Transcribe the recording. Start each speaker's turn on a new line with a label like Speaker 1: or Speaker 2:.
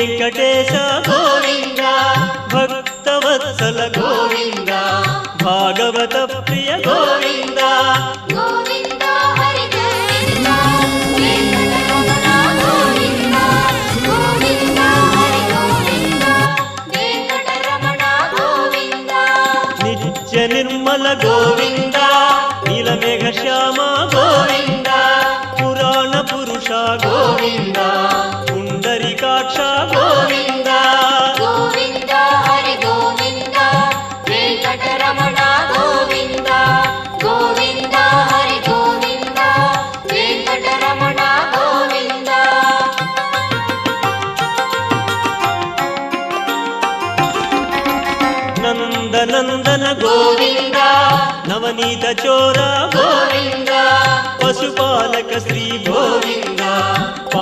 Speaker 1: వెంకటేశ గోవింద భక్తవత్సల గోవింద భాగవత ప్రియ గోవింద
Speaker 2: గోవింద హరి గోవింద వెంకటరమణ గోవింద గోవింద హరి గోవింద వెంకటరమణ గోవింద
Speaker 1: నిత్య నిర్మల గోవింద నీలమేఘ శ్యామ గోవింద పురాణ పురుష గోవింద పుండరీకాక్ష గోవింద
Speaker 2: గోవింద హరి గోవింద వెంకటరమణ గోవింద గోవింద హరి గోవింద వెంకటరమణ గోవింద
Speaker 1: నందనందన గోవింద నవనీత చోర గోవింద పశుపాలక శ్రీ గోవింద